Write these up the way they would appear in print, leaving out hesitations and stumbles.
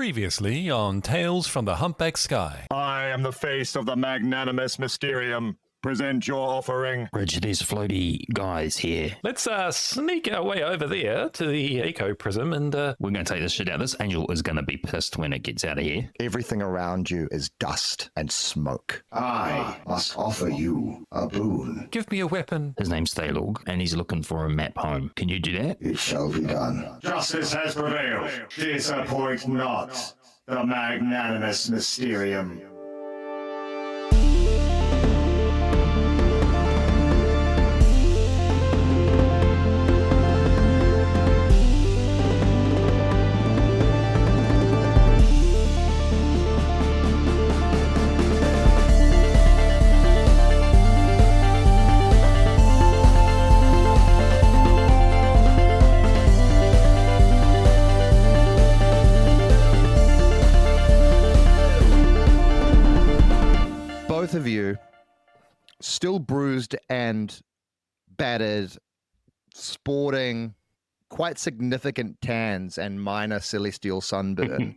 Previously on Tales from the Humpback Sky. I am the face of the magnanimous Mysterium. Present your offering. Bridge, these floaty guys here. Let's sneak our way over there to the eco prism and We're going to take this shit out. This angel is going to be pissed when it gets out of here. Everything around you is dust and smoke. I must offer you a boon. Give me a weapon. His name's Thalog, and he's looking for a map home. Can you do that? It shall be done. Justice has prevailed. Disappoint not the magnanimous Mysterium. Both of you, still bruised and battered, sporting quite significant tans and minor celestial sunburn,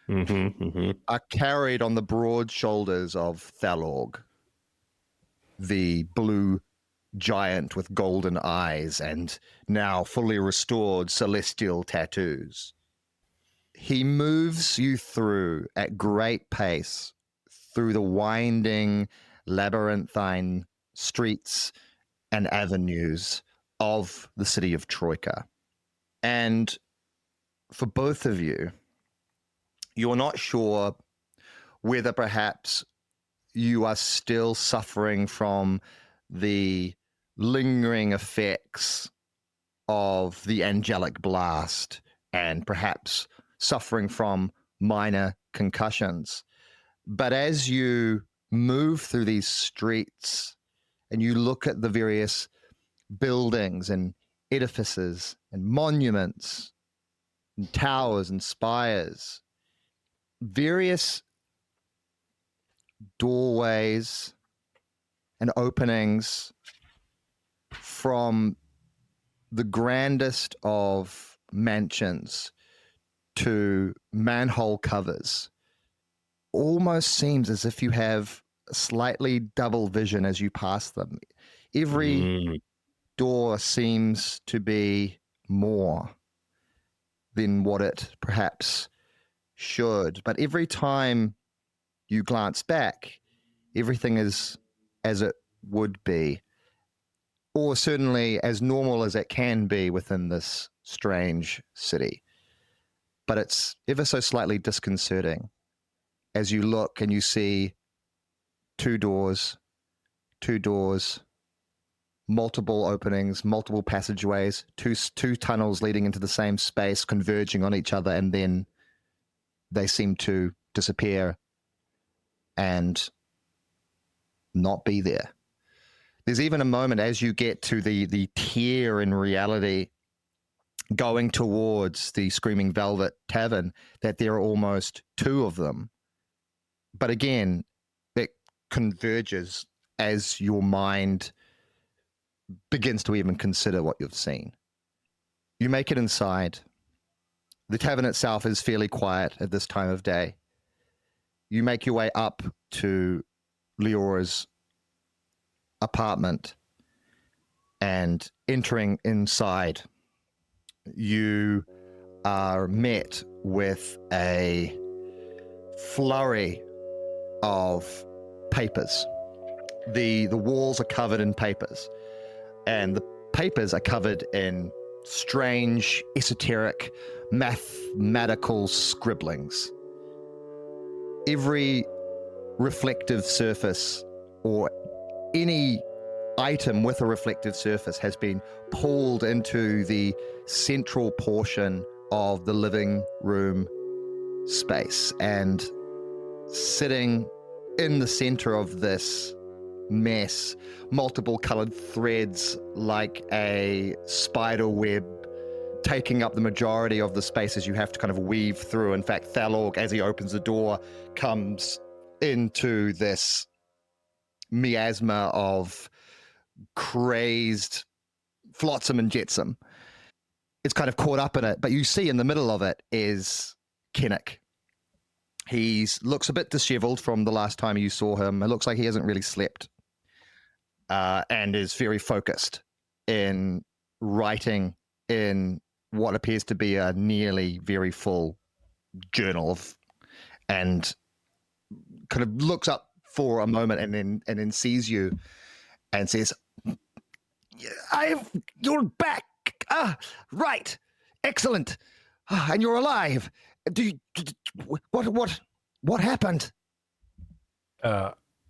are carried on the broad shoulders of Thalog, the blue giant with golden eyes and now fully restored celestial tattoos. He moves you through at great pace through the winding, labyrinthine streets and avenues of the city of Troika. And for both of you, you're not sure whether perhaps you are still suffering from the lingering effects of the angelic blast and perhaps suffering from minor concussions. But as you move through these streets and you look at the various buildings and edifices and monuments and towers and spires, various doorways and openings from the grandest of mansions to manhole covers, almost seems as if you have slightly double vision as you pass them. Every door seems to be more than what it perhaps should. But every time you glance back, everything is as it would be, or certainly as normal as it can be within this strange city. But it's ever so slightly disconcerting as you look and you see two doors, multiple openings, multiple passageways, two tunnels leading into the same space, converging on each other, and then they seem to disappear and not be there. There's even a moment as you get to the tier in reality going towards the Screaming Velvet Tavern that there are almost two of them. But again, it converges as your mind begins to even consider what you've seen. You make it inside. The tavern itself is fairly quiet at this time of day. You make your way up to Leora's apartment, and entering inside, you are met with a flurry of papers. The walls are covered in papers, and the papers are covered in strange, esoteric, mathematical scribblings. Every reflective surface or any item with a reflective surface has been pulled into the central portion of the living room space, and sitting in the center of this mess, multiple colored threads like a spider web taking up the majority of the spaces you have to kind of weave through. In fact, Thalog, as he opens the door, comes into this miasma of crazed Flotsam and Jetsam. It's kind of caught up in it, but you see in the middle of it is Kennick. He looks a bit disheveled from the last time you saw him. It looks like he hasn't really slept, and is very focused in writing in what appears to be a nearly very full journal and kind of looks up for a moment and then sees you and says, "You're back. Right. Excellent. And you're alive. What happened?"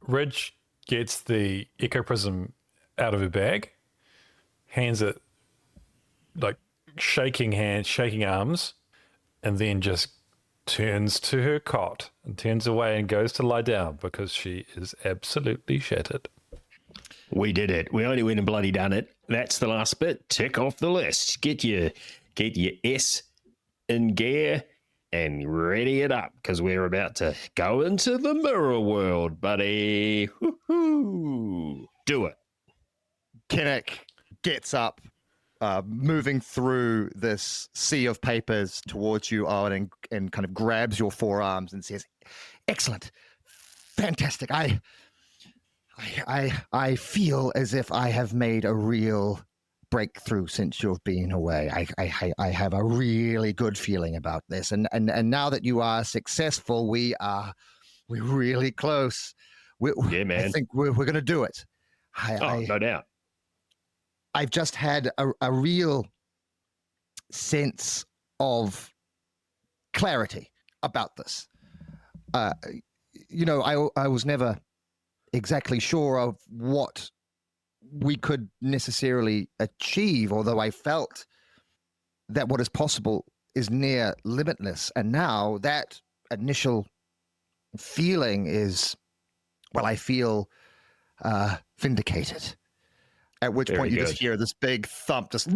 Ridge gets the echo prism out of her bag, hands it, like shaking arms, and then just turns to her cot and turns away and goes to lie down because she is absolutely shattered. We did it. We only went and bloody done it. That's the last bit. Tick off the list. Get your S in gear and ready it up because we're about to go into the mirror world, buddy. Woo-hoo. Do it. Kennick gets up, moving through this sea of papers towards you, Owen, and kind of grabs your forearms and says, "Excellent. Fantastic. I feel as if I have made a real breakthrough since you've been away. I have a really good feeling about this. And now that you are successful, we're really close. Yeah, man. I think we're going to do it. No doubt. I've just had a real sense of clarity about this. I was never exactly sure of what we could necessarily achieve, although I felt that what is possible is near limitless. And now that initial feeling is, well, I feel vindicated. At which point you just hear this big thump, just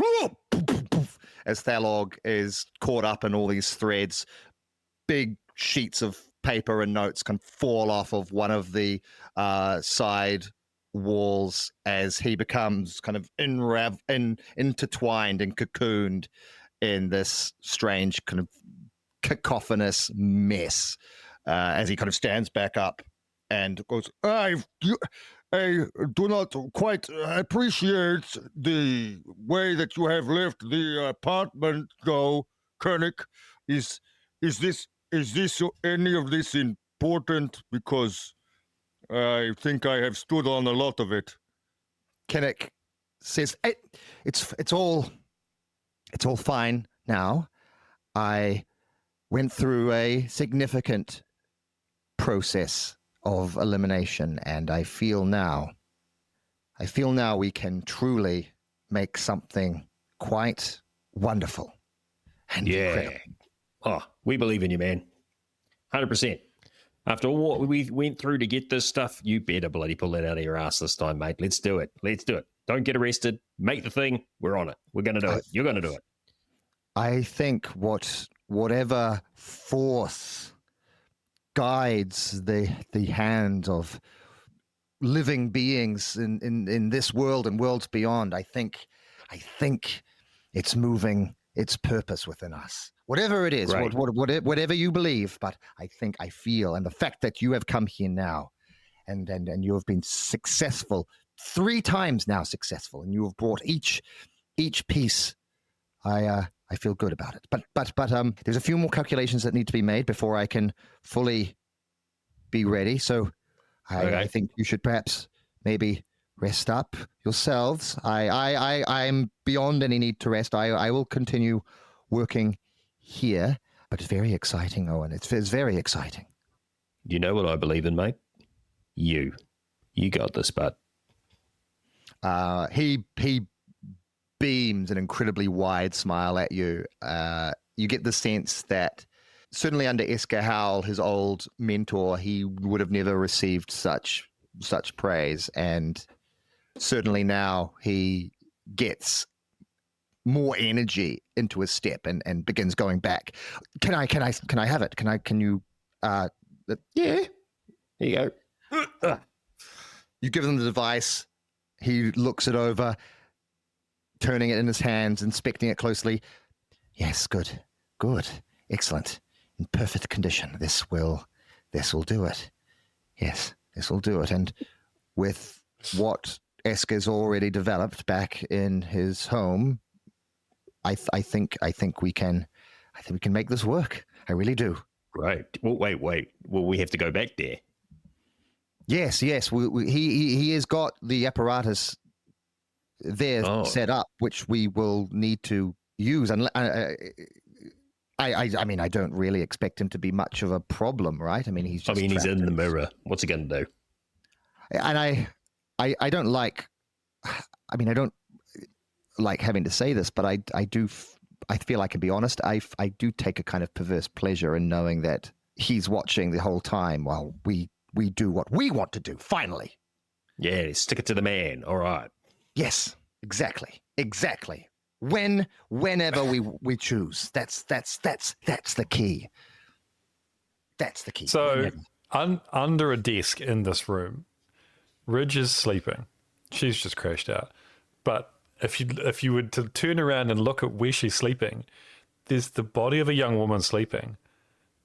as Thalog is caught up in all these threads. Big sheets of paper and notes can fall off of one of the side walls as he becomes kind of intertwined and cocooned in this strange kind of cacophonous mess as he kind of stands back up and goes, I do not quite appreciate the way that you have left the apartment, though, Kennick. Is any of this important? Because I think I have stood on a lot of it. Kennick says, "It's all fine now. I went through a significant process of elimination, and I feel now we can truly make something quite wonderful and incredible." Oh, we believe in you, man. 100%. After all what we went through to get this stuff, you better bloody pull that out of your ass this time, mate. Let's do it. Don't get arrested. Make the thing. We're on it. We're going to do it. You're going to do it. I think whatever force guides the hand of living beings in this world and worlds beyond, I think it's moving its purpose within us. Whatever it is, right. whatever you believe, but I feel, and the fact that you have come here now and you have been successful 3 times now, and you have brought each piece, I feel good about it. But there's a few more calculations that need to be made before I can fully be ready. So I think you should perhaps maybe rest up yourselves. I'm beyond any need to rest. I will continue working here, but it's very exciting, Owen. It's very exciting. You know what I believe in, mate? You got this, bud. He beams an incredibly wide smile at you. You get the sense that certainly under Eska Howel, his old mentor, he would have never received such praise, and certainly now he gets more energy into his step and begins going back. Can I have it? Can you? Yeah. Here you go. You give him the device. He looks it over, turning it in his hands, inspecting it closely. Yes, good, excellent. in perfect condition. This will do it. Yes, this will do it. And with what Eska's already developed back in his home, I think we can make this work. I really do. Right. Well, wait. Will we have to go back there? Yes. He has got the apparatus there set up, which we will need to use. And I mean, I don't really expect him to be much of a problem, right? I mean, he's in the mirror. What's he going to do? And I don't like. I mean, I don't like having to say this, but I feel I can be honest. I do take a kind of perverse pleasure in knowing that he's watching the whole time while we do what we want to do. Finally. Yeah, stick it to the man. All right. Yes, exactly. Whenever we choose, that's the key. That's the key. So under a desk in this room, Ridge is sleeping. She's just crashed out. But if you were to turn around and look at where she's sleeping, there's the body of a young woman sleeping,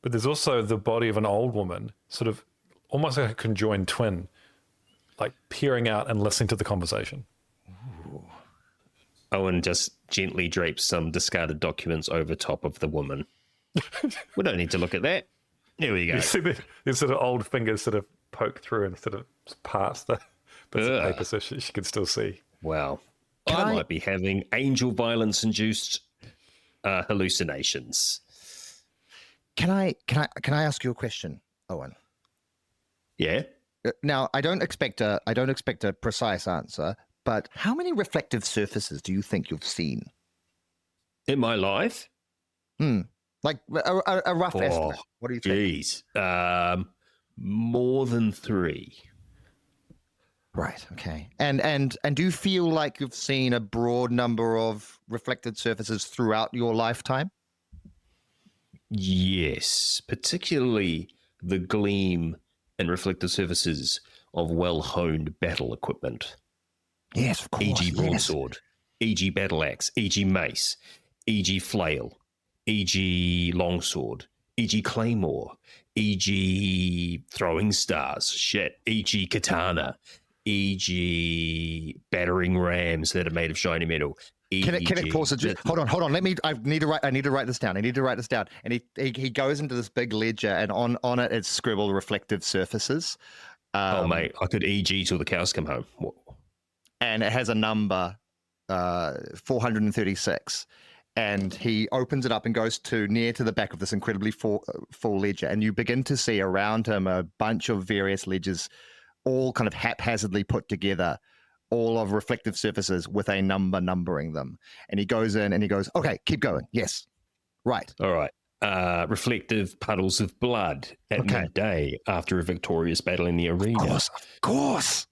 but there's also the body of an old woman, sort of almost like a conjoined twin, like peering out and listening to the conversation. Owen just gently drapes some discarded documents over top of the woman. We don't need to look at that. There we go. You see the sort of old fingers sort of poke through and sort of pass the bits of paper so she can still see. Wow. I might be having angel violence-induced hallucinations. Can I ask you a question, Owen? Yeah. Now, I don't expect a precise answer, but how many reflective surfaces do you think you've seen in my life? Like a rough estimate. What do you think? Geez, more than 3. Right. Okay. And do you feel like you've seen a broad number of reflected surfaces throughout your lifetime? Yes, particularly the gleam and reflected surfaces of well-honed battle equipment. Yes, of course. E.g. broadsword, e.g. battle axe, e.g. mace, e.g. flail, e.g. longsword, e.g. claymore, e.g. throwing stars, e.g. katana, e.g. battering rams that are made of shiny metal. Kennick pauses. Hold on. I need to write this down. And he goes into this big ledger, and on it it's scribbled reflective surfaces. Mate, I could EG till the cows come home. What? And it has a number, 436. And he opens it up and goes near to the back of this incredibly full ledger, and you begin to see around him a bunch of various ledgers, all kind of haphazardly put together, all of reflective surfaces with a number numbering them. And he goes in and he goes, okay, keep going. Yes. Right. All right. Reflective puddles of blood at midday after a victorious battle in the arena. Of course.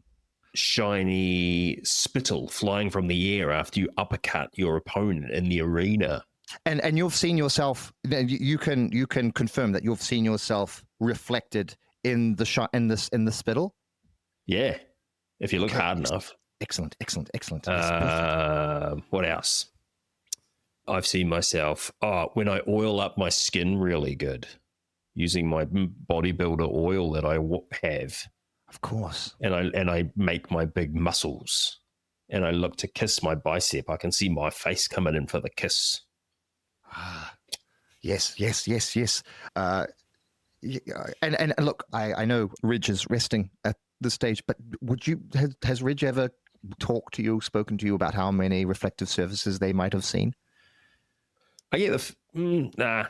Shiny spittle flying from the air after you uppercut your opponent in the arena. And you've seen yourself, you can confirm that you've seen yourself reflected in the spittle? Yeah. If you look hard enough. Excellent. What else? I've seen myself when I oil up my skin really good using my bodybuilder oil that I have. Of course. And I make my big muscles and I look to kiss my bicep. I can see my face coming in for the kiss. Yes. And look, I know Ridge is resting at this stage, but has Ridge ever spoken to you about how many reflective surfaces they might have seen? I get nah.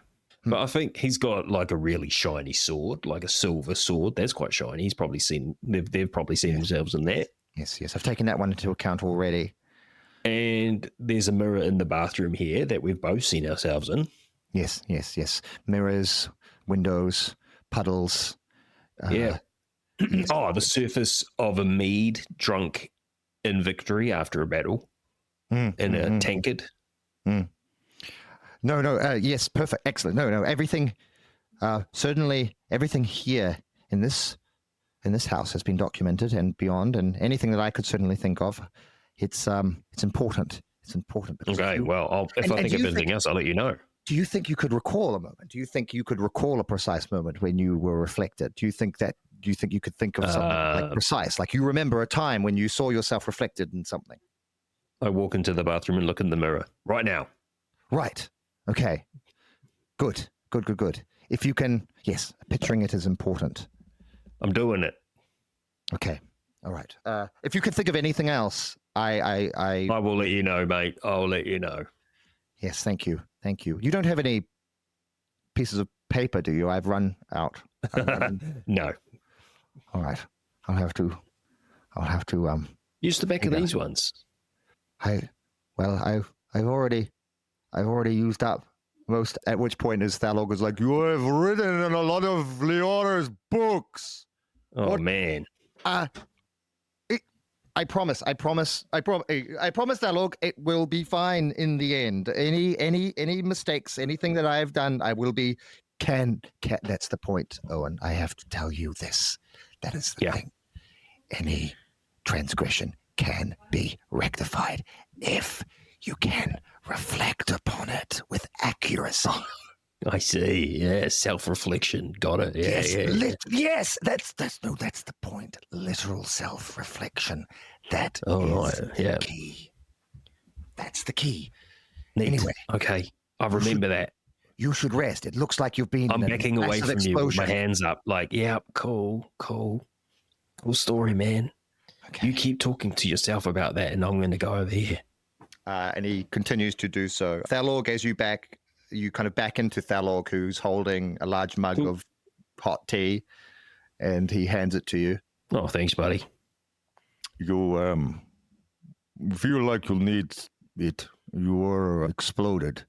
But I think he's got like a really shiny sword, like a silver sword. That's quite shiny. He's probably seen, they've probably seen themselves in that. Yes. I've taken that one into account already. And there's a mirror in the bathroom here that we've both seen ourselves in. Yes. Mirrors, windows, puddles. Yeah. The surface of a mead drunk in victory after a battle in a tankard. No. Yes, perfect. Excellent. No. Everything, certainly everything here in this house has been documented and beyond, and anything that I could certainly think of, it's important. It's important. Okay. Well, if I think of anything else, I'll let you know. Do you think you could recall a moment? Do you think you could recall a precise moment when you were reflected? Do you think you could think of something like precise? Like you remember a time when you saw yourself reflected in something? I walk into the bathroom and look in the mirror right now. Right. Okay. Good. If you can, yes, picturing it is important. I'm doing it. Okay. All right. If you could think of anything else, I will let you know, mate. I'll let you know. Yes, thank you. You don't have any pieces of paper, do you? I've run out. No. All right. I'll have to use the back of these ones. I've already used up most, at which point is Thalog is like, you have written in a lot of Leona's books. Oh, what? Man. I promise, Thalog, it will be fine in the end. Any mistakes, anything that I have done, I will be, that's the point, Owen. I have to tell you this. That is the thing. Any transgression can be rectified if you can reflect upon it with accuracy. I see. Yeah, self-reflection. Got it. Yeah, yes. That's the point. Literal self-reflection. That is the key. That's the key. Neat. Anyway, okay, I remember that. You should rest. It looks like you've been. I'm backing away from explosion. you with my hands up. Like, yeah, cool story, man. Okay. You keep talking to yourself about that, and I'm going to go over here. And he continues to do so. Thalog, as you kind of back into Thalog, who's holding a large mug of hot tea, and he hands it to you. Oh, thanks, buddy. You feel like you'll need it. You were exploded.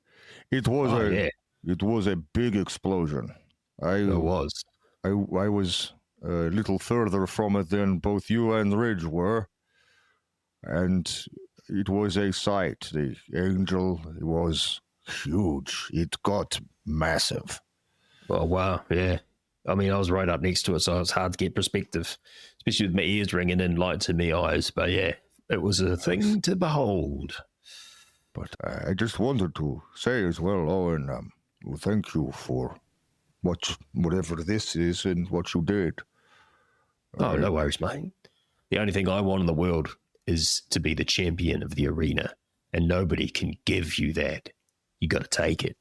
It was a big explosion. It was. I was a little further from it than both you and Ridge were, and it was a sight. The angel was huge. It got massive. Oh, wow. Yeah. I mean, I was right up next to it, so it's hard to get perspective, especially with my ears ringing in, lights in my eyes. But yeah, it was a thing to behold. But I just wanted to say as well, Owen, thank you for whatever this is and what you did. Oh, no worries, mate. The only thing I want in the world is to be the champion of the arena, and nobody can give you that. You got to take it.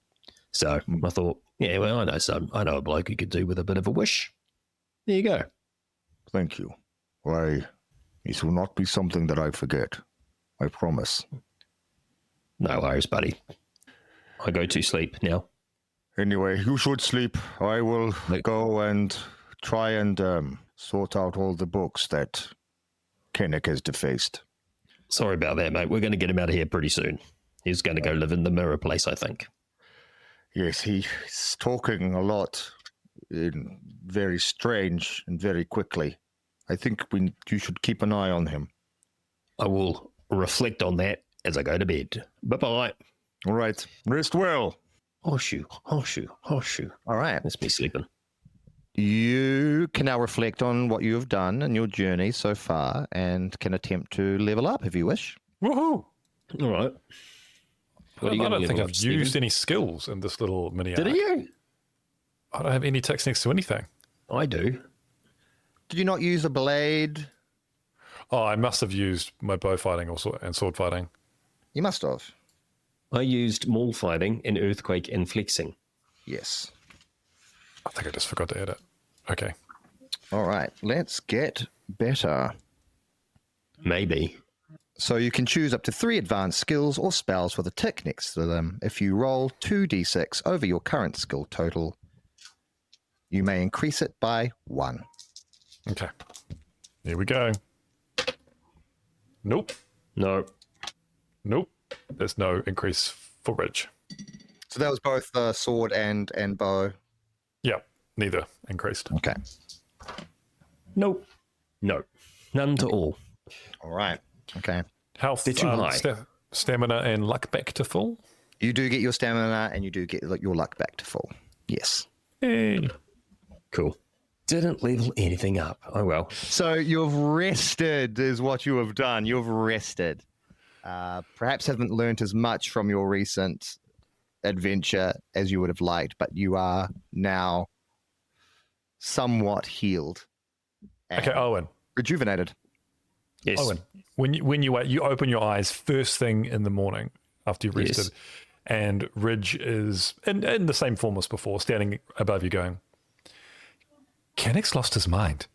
So I thought, yeah, well, I know a bloke who could do with a bit of a wish. There you go. Thank you. This will not be something that I forget. I promise. No worries, buddy. I go to sleep now. Anyway, you should sleep. I will go and try and sort out all the books that Kennick has defaced. Sorry about that, mate. We're going to get him out of here pretty soon. He's going to go live in the mirror place, I think. Yes, he's talking a lot, very strange and very quickly. I think you should keep an eye on him. I will reflect on that as I go to bed. Bye-bye. All right. Rest well. Horseshoe. All right. That's me sleeping. You can now reflect on what you have done in your journey so far and can attempt to level up if you wish. Woohoo! All right. I don't think I've used any skills in this little mini arc. Did you? I don't have any text next to anything. I do. Did you not use a blade? Oh, I must have used my bow fighting and sword fighting. You must have. I used maul fighting and earthquake and flexing. Yes. I think I just forgot to add it. Okay. All right. Let's get better. Maybe. So you can choose up to 3 advanced skills or spells with a tick next to them. If you roll 2d6 over your current skill total, you may increase it by 1. Okay. Here we go. Nope. No. Nope. There's no increase for Ridge. So that was both sword and bow. Yeah, neither increased. Okay. Nope. No. None to all. All right. Okay. Health, They're too high. Stamina and luck back to full. You do get your stamina and you do get your luck back to full. Yes. Hey. Cool. Didn't level anything up. Oh, well. So you've rested is what you have done. You've rested. Perhaps haven't learnt as much from your recent adventure as you would have liked, but you are now somewhat healed. Okay, and Owen. rejuvenated. Yes. Owen, when you wake, you open your eyes first thing in the morning after you've rested, Yes. and Ridge is in the same form as before, standing above you, going, "Kennick's lost his mind.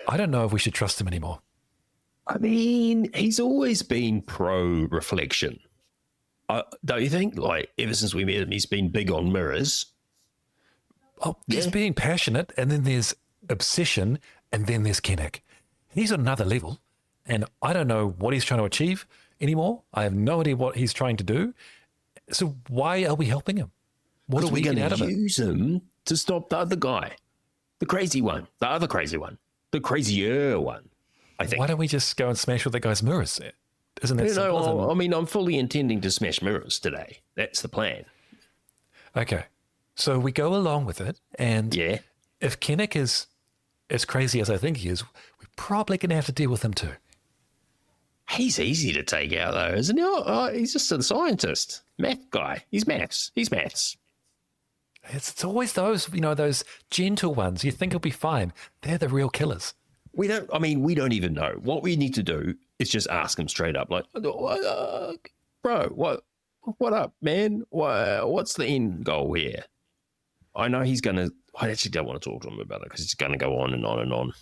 I don't know if we should trust him anymore." I mean, he's always been pro reflection. Don't you think? Like, ever since we met him, he's been big on mirrors. Oh, there's being passionate, and then there's obsession, and then there's Kennick. He's on another level, and I don't know what he's trying to achieve anymore. I have no idea what he's trying to do. So why are we helping him? What are we going getting out of to it? use him to stop the other guy, the crazy one, the other crazy one, the crazier one, I think. Why don't we just go and smash all that guy's mirrors? Isn't that simple? No, I mean, I'm fully intending to smash mirrors today. That's the plan. Okay. So we go along with it, and Yeah. if Kennick is as crazy as I think he is, we're probably going to have to deal with him too. He's easy to take out, though, isn't he? He's just a scientist, math guy. He's maths. He's maths. It's always those, those gentle ones. You think he'll be fine. They're the real killers. We don't even know. What we need to do is just ask him straight up, like, bro, what up, man? What's the end goal here? I know he's going to, I actually don't want to talk to him about it because he's going to go on and on and on.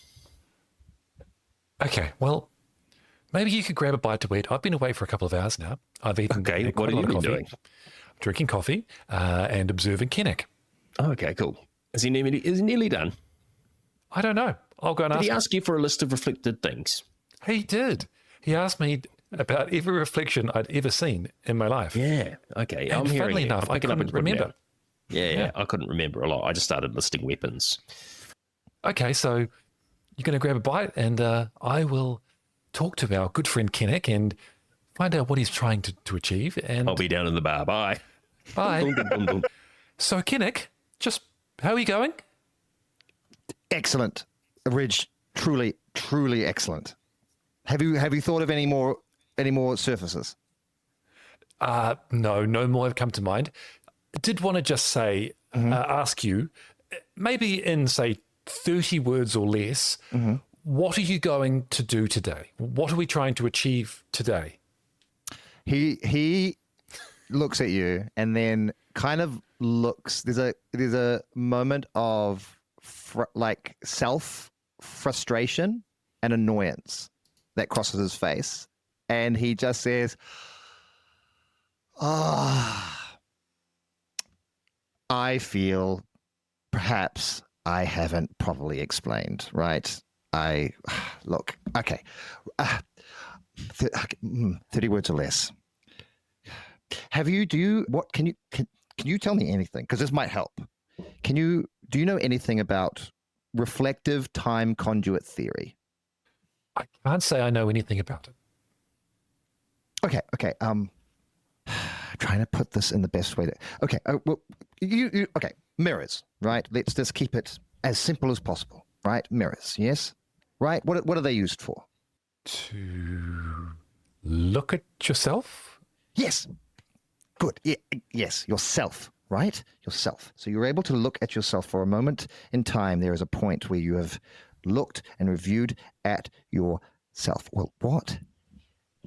Okay, well, maybe you could grab a bite to eat. I've been away for a couple of hours now. I've eaten Okay, quite what a have lot you of been coffee. doing? Drinking coffee and observing Kennick. Okay, cool. Is he nearly done? I don't know. I'll go and Did ask he him. ask you for a list of reflected things? He did. He asked me about every reflection I'd ever seen in my life. Yeah. Okay. And I'm hearing funnily it. enough, I'm I picking up couldn't and putting it remember. down. Yeah, I couldn't remember a lot. I just started listing weapons. Okay, so you're going to grab a bite, and I will talk to our good friend Kennick and find out what he's trying to achieve. And I'll be down in the bar. Bye. bye. Dum, dum, dum, dum. So Kennick, just how are you going? Excellent, Ridge. Truly, truly excellent. Have you thought of any more surfaces? No more have come to mind. Did want to just say, ask you, maybe in say 30 words or less, what are you going to do today? What are we trying to achieve today? He looks at you and then kind of looks. There's a moment of self frustration and annoyance that crosses his face, and he just says, I feel perhaps I haven't properly explained, right? Look, okay. 30 words or less. Can you tell me anything? Because this might help. Do you know anything about reflective time conduit theory? I can't say I know anything about it. Okay. Trying to put this in the best way. Okay. Okay. Mirrors, right? Let's just keep it as simple as possible, right? Mirrors, yes? Right? What are they used for? To look at yourself? Yes. Good. Yes, yourself, right? Yourself. So you're able to look at yourself for a moment in time. There is a point where you have looked and reviewed at yourself. Well, what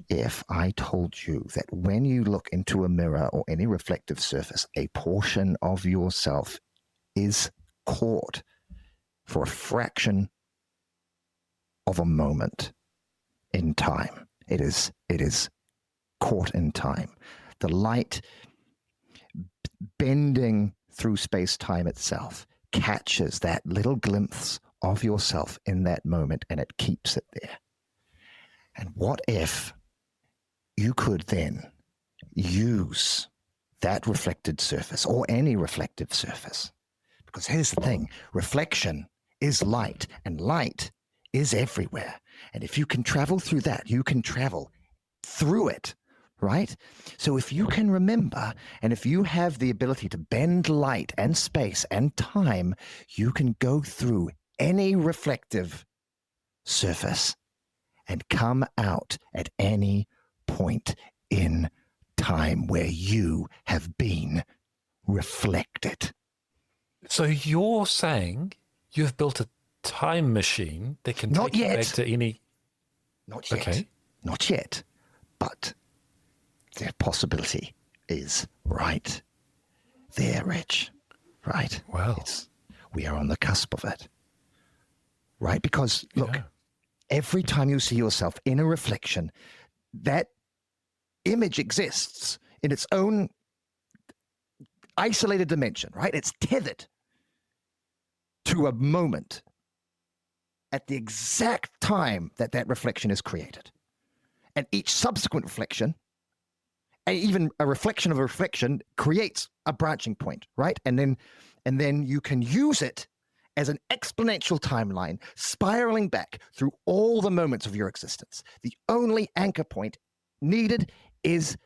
if I told you that when you look into a mirror or any reflective surface, a portion of yourself is caught for a fraction of a moment in time? It is caught in time. The light bending through space-time itself catches that little glimpse of yourself in that moment, and it keeps it there. And what if you could then use that reflected surface, or any reflective surface? Because here's the thing, reflection is light, and light is everywhere. And if you can travel through that, you can travel through it, right? So if you can remember, and if you have the ability to bend light and space and time, you can go through any reflective surface and come out at any point in time where you have been reflected. So you're saying you've built a time machine that can Not take you yet. back to any... Not yet. Okay. Not yet. But the possibility is right there, Rich. Right? Wow. We are on the cusp of it. Right? Because, look, Yeah. every time you see yourself in a reflection, that image exists in its own isolated dimension, right? It's tethered to a moment at the exact time that that reflection is created. And each subsequent reflection, and even a reflection of a reflection, creates a branching point, right? And then you can use it as an exponential timeline, spiraling back through all the moments of your existence. The only anchor point needed is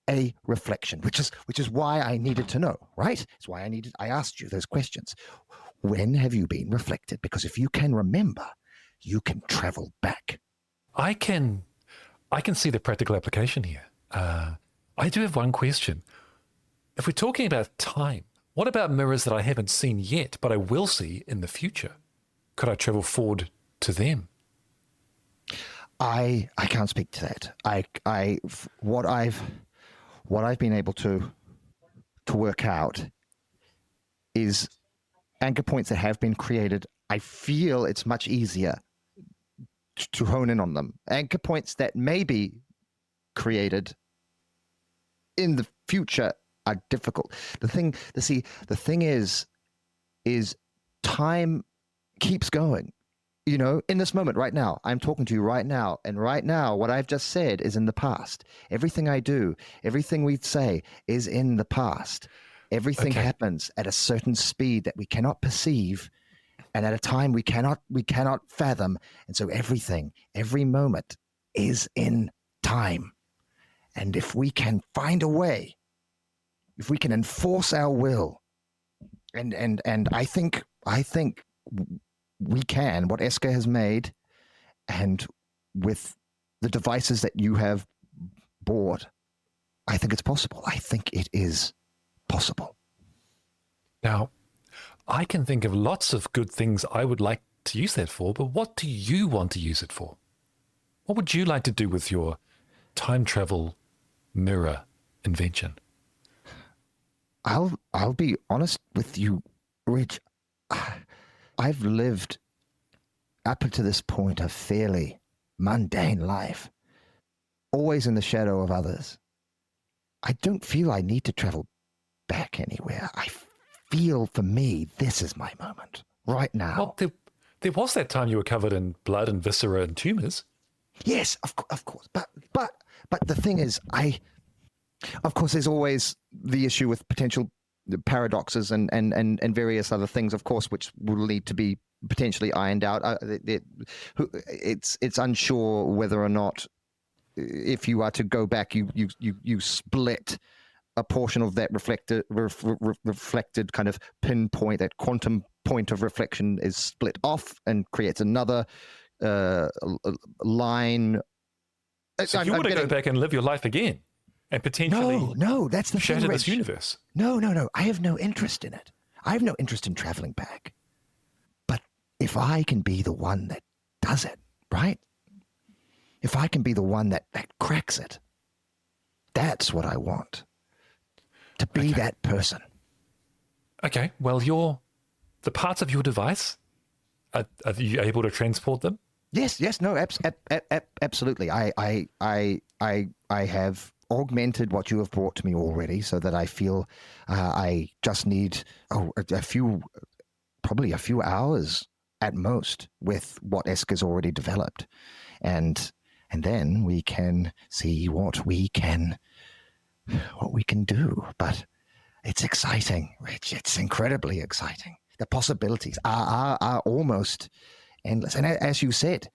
a reflection, which is why I needed to know, right? It's why I asked you those questions. When have you been reflected? Because if you can remember, you can travel back. I can see the practical application here. I do have one question. If we're talking about time, what about mirrors that I haven't seen yet, but I will see in the future? Could I travel forward to them? I can't speak to that. What I've been able to work out is anchor points that have been created. I feel it's much easier to hone in on them. Anchor points that may be created in the future are difficult. The thing is time keeps going. You know, in this moment right now, I'm talking to you right now, and right now, what I've just said is in the past. Everything I do, everything we say is in the past. Everything happens at a certain speed that we cannot perceive, and at a time we cannot fathom. And so every moment is in time. And if we can find a way, if we can enforce our will, and I think we can, what Eska has made, and with the devices that you have bought, I think it's possible. I think it is possible. Now, I can think of lots of good things I would like to use that for, but what do you want to use it for? What would you like to do with your time travel mirror invention? I'll be honest with you, Rich. I've lived up to this point a fairly mundane life, always in the shadow of others. I don't feel I need to travel back anywhere. I feel, for me, this is my moment right now. Well, there was that time you were covered in blood and viscera and tumors. Yes, of course. But the thing is, of course, there's always the issue with potential paradoxes and various other things, of course, which will need to be potentially ironed out. It's unsure whether or not, if you are to go back, you split a portion of that reflected kind of pinpoint, that quantum point of reflection is split off and creates another line. So you want to go back and live your life again and potentially no, that's the thing, shatter Rich. this universe. No. I have no interest in it. I have no interest in traveling back. But if I can be the one that does it, right? If I can be the one that cracks it, that's what I want. To be that person. Okay, well, the parts of your device, are you able to transport them? Yes, no, absolutely. I have augmented what you have brought to me already, so that I feel I just need probably a few hours at most with what Eska's already developed, and then we can see what we can do. But it's exciting, Rich. It's incredibly exciting. The possibilities are almost endless. And as you said,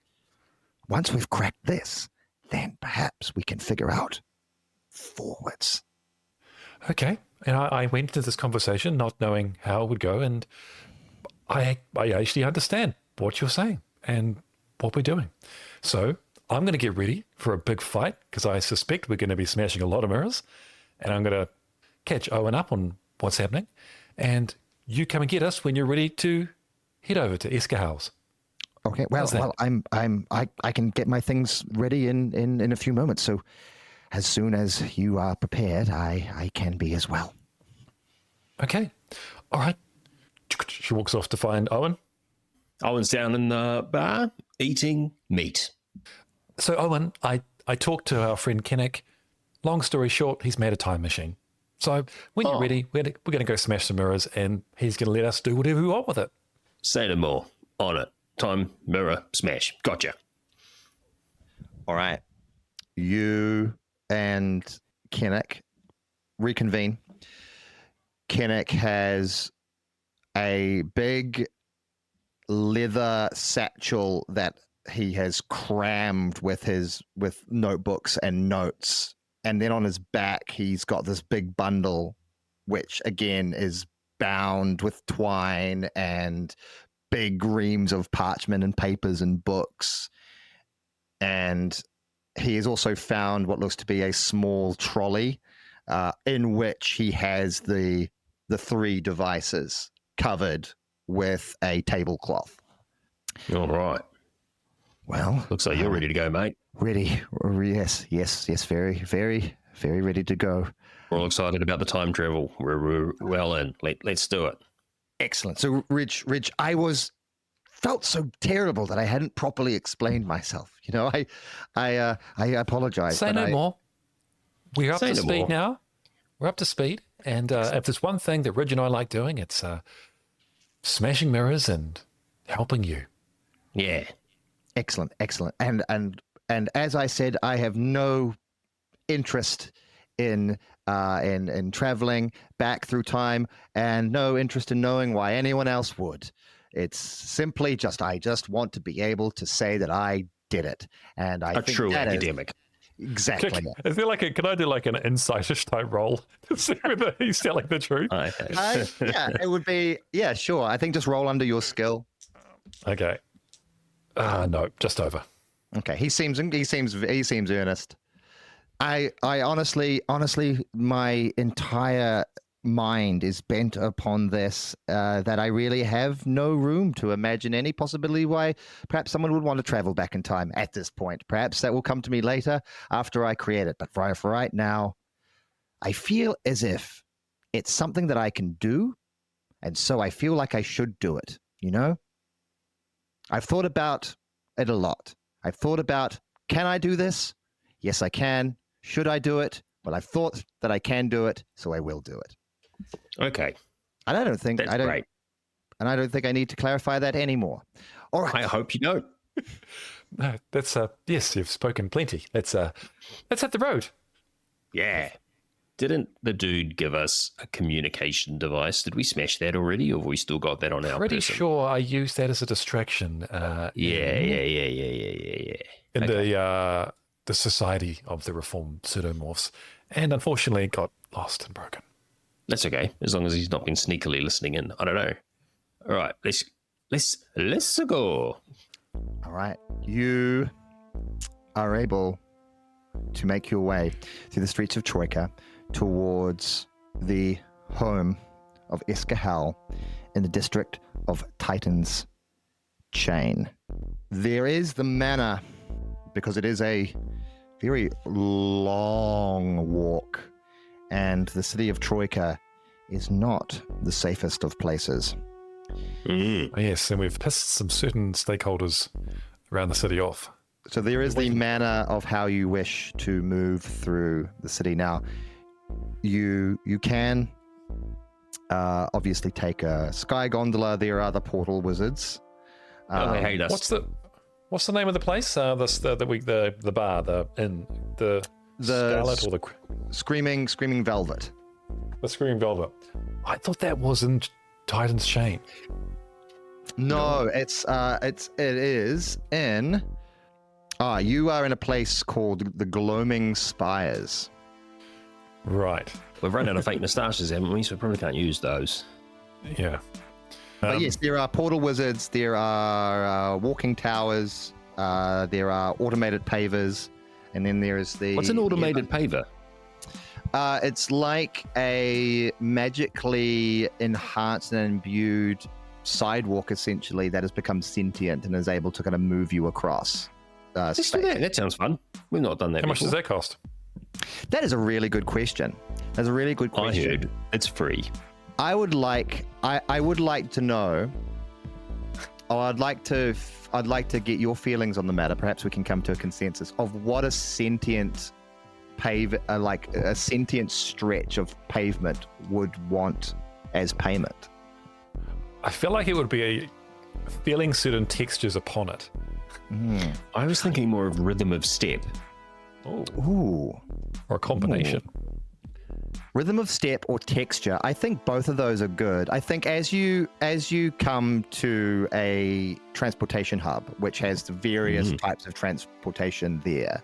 once we've cracked this, then perhaps we can figure out forwards. Okay, and I went into this conversation not knowing how it would go, and I actually understand what you're saying and what we're doing. So I'm going to get ready for a big fight because I suspect we're going to be smashing a lot of mirrors, and I'm going to catch Owen up on what's happening, and you come and get us when you're ready to head over to Eska Howel's. Okay. Well, How's that? I can get my things ready in a few moments. So as soon as you are prepared, I can be as well. Okay. All right. She walks off to find Owen. Owen's down in the bar eating meat. So, Owen, I talked to our friend Kennick. Long story short, he's made a time machine. So when you're ready, we're going to go smash some mirrors, and he's going to let us do whatever we want with it. Say no more. On it. Time, mirror, smash. Gotcha. All right. You and Kennick reconvene. Kennick has a big leather satchel that he has crammed with notebooks and notes. And then on his back, he's got this big bundle, which again is bound with twine and big reams of parchment and papers and books. And he has also found what looks to be a small trolley in which he has the three devices covered with a tablecloth. All right. Well, Looks like you're ready to go, mate. ready. Yes. Very, very, very ready to go. We're all excited about the time travel. We're well in. Let's do it. Excellent. So, Rich, I felt so terrible that I hadn't properly explained myself. You know, I apologize. Say but no more. We're up Say to no speed more. now. We're up to speed. And if there's one thing that Ridge and I like doing, it's smashing mirrors and helping you. Yeah. Excellent. And as I said, I have no interest in traveling back through time, and no interest in knowing why anyone else would. It's simply I just want to be able to say that I did it, and I A think true that is academic. exactly it. Is there can I do an insightish type roll to see whether he's telling the truth? Yeah, it would be. Yeah, sure. I think just roll under your skill. Okay. No, just over. Okay, he seems earnest. I honestly, my entire mind is bent upon this. That I really have no room to imagine any possibility why perhaps someone would want to travel back in time at this point. Perhaps that will come to me later after I create it. But for right now, I feel as if it's something that I can do, and so I feel like I should do it. You know, I've thought about it a lot. I've thought about, can I do this? Yes, I can. Should I do it? Well, I've thought that I can do it, so I will do it. Okay. And I don't think That's great. And I don't think I need to clarify that anymore. All right. I hope you don't. No, that's yes, you've spoken plenty. Let's hit the road. Yeah. Didn't the dude give us a communication device? Did we smash that already, or have we still got that on our Pretty person? sure I used that as a distraction. Yeah. In the Society of the Reformed Pseudomorphs, and unfortunately it got lost and broken. That's okay, as long as he's not been sneakily listening in. I don't know. All right, let's go. All right. You are able to make your way through the streets of Troika towards the home of Eska Howel in the district of Titan's Chain. There is the manor, because it is a very long walk, and the city of Troika is not the safest of places. Mm. Oh, yes, and we've pissed some certain stakeholders around the city off. So there is the manner of how you wish to move through the city. Now, you can obviously take a sky gondola. There are the portal wizards. They hate us. What's the name of the place? The bar, the inn, the Scarlet or the Screaming Velvet. Screaming Velvet. I thought that was in Titan's Chain. No, it is in. You are in a place called the Gloaming Spires. Right. We've run out of fake moustaches, haven't we? So we probably can't use those. Yeah. But yes, there are portal wizards. There are walking towers. There are automated pavers, and then there is the... What's an automated paver? It's like a magically enhanced and imbued sidewalk, essentially, that has become sentient and is able to kind of move you across. Let's do space. that. That sounds fun. We've not done that How much before. does that cost? That is a really good question. That's a really good I question. heard it's free. I would like to know. Oh, I'd like to get your feelings on the matter. Perhaps we can come to a consensus of what a sentient like a sentient stretch of pavement would want as payment. I feel like it would be feeling certain textures upon it. I was thinking more of rhythm of step. Ooh. Or a combination. Rhythm of step or texture. I think both of those are good. I think as you come to a transportation hub, which has the various types of transportation there.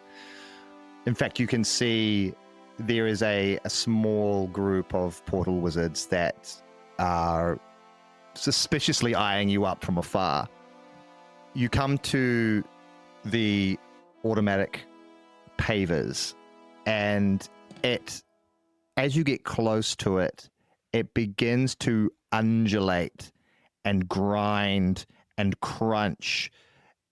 In fact, you can see there is a small group of portal wizards that are suspiciously eyeing you up from afar. You come to the automatic pavers, and as you get close to it, it begins to undulate and grind and crunch.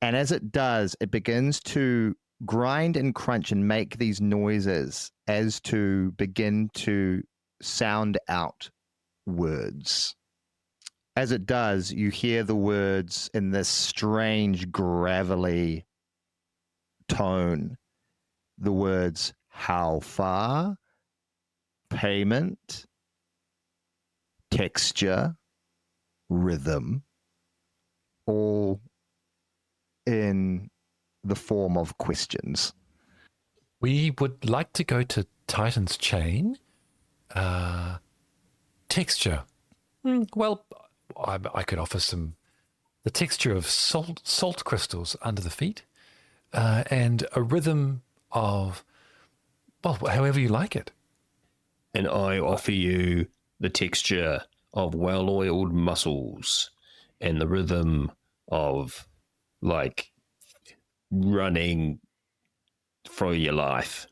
And as it does, it begins to grind and crunch and make these noises as to begin to sound out words. As it does, you hear the words in this strange, gravelly tone. The words, how far, payment, texture, rhythm, all in the form of questions. We would like to go to Titan's Chain. Texture. Well, I could offer the texture of salt crystals under the feet, and a rhythm of, well, however you like it. And I offer you the texture of well-oiled muscles and the rhythm of, like, running for your life.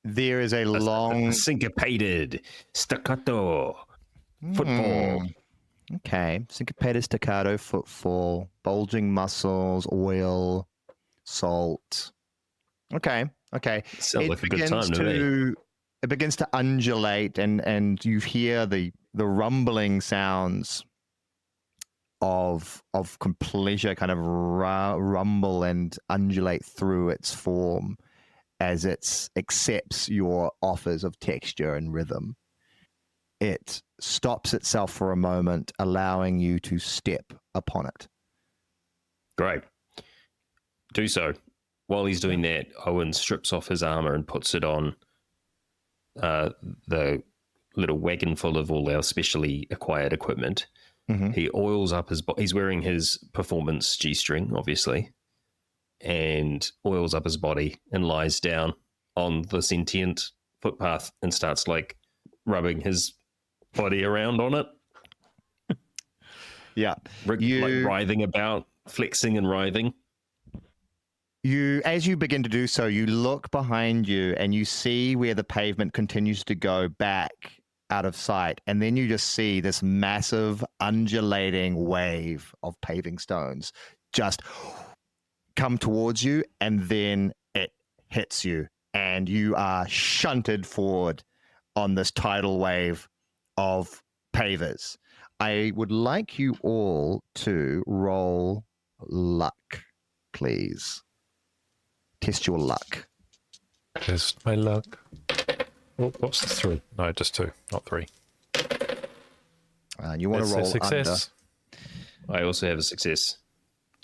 There is a long... Syncopated, staccato, football. Okay. Syncopated staccato, footfall, bulging muscles, oil, salt. Okay. Sounds like a good time to me. It begins to undulate, and you hear the rumbling sounds of pleasure kind of rumble and undulate through its form as it accepts your offers of texture and rhythm. It stops itself for a moment, allowing you to step upon it. Great. Do so. While he's doing that, Owen strips off his armor and puts it on the little wagon full of all our specially acquired equipment. Mm-hmm. He oils up his body. He's wearing his performance G-string, obviously, and oils up his body and lies down on the sentient footpath and starts, like, rubbing his body around on it. Yeah. Like writhing about, flexing and writhing. As you begin to do so, you look behind you and you see where the pavement continues to go back out of sight. And then you just see this massive undulating wave of paving stones just come towards you, and then it hits you and you are shunted forward on this tidal wave of pavers. I would like you all to roll luck, please. Test your luck. Test my luck. Oh, what's the 3? No, just 2, not 3. And you want to roll a success. I also have a success.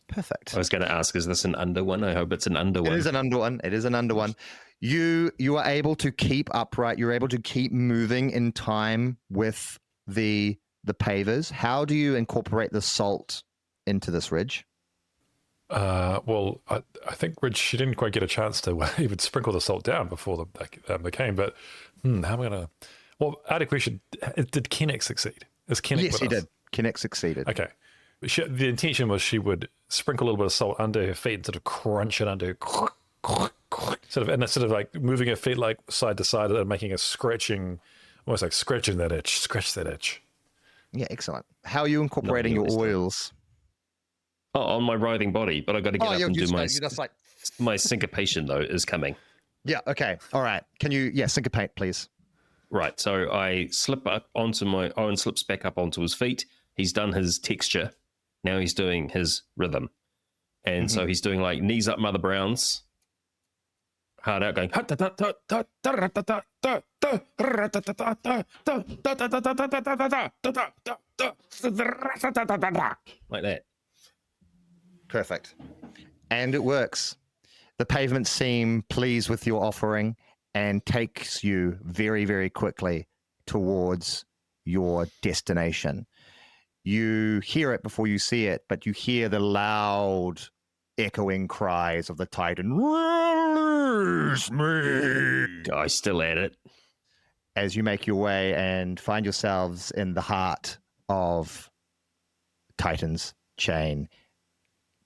Perfect. I was going to ask, is this an under one? I hope it's an under one. It is an under one. It is an under one. You are able to keep upright. You're able to keep moving in time with the pavers. How do you incorporate the salt into this, Ridge? Well, I think Ridge, she didn't quite get a chance to even sprinkle the salt down before they came. But how am I going to? Well, I had a question. Did Kennick succeed? Is Kennick Yes, with he us? did. Kennick succeeded. Okay. The intention was she would sprinkle a little bit of salt under her feet and sort of crunch it under her, sort of, and it's sort of like moving her feet like side to side and making a scratching, almost like scratching that itch, scratch that itch. Yeah, excellent. How are you incorporating your oils? Oh, on my writhing body, but I got to get up and do my just like my syncopation though is coming. yeah. Okay. All right. Can you syncopate, please? Right, so I slip up onto Owen slips back up onto his feet. He's done his texture. Now he's doing his rhythm. And so he's doing like knees up Mother Browns. Hard out going. Like that. Perfect. And it works. The pavements seem pleased with your offering and takes you very, very quickly towards your destination. You hear it before you see it, but you hear the loud, echoing cries of the Titan. Release me! I still at it. As you make your way and find yourselves in the heart of Titan's chain,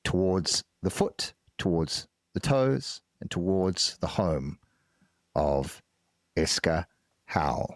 towards the foot, towards the toes, and towards the home of Eska Howel.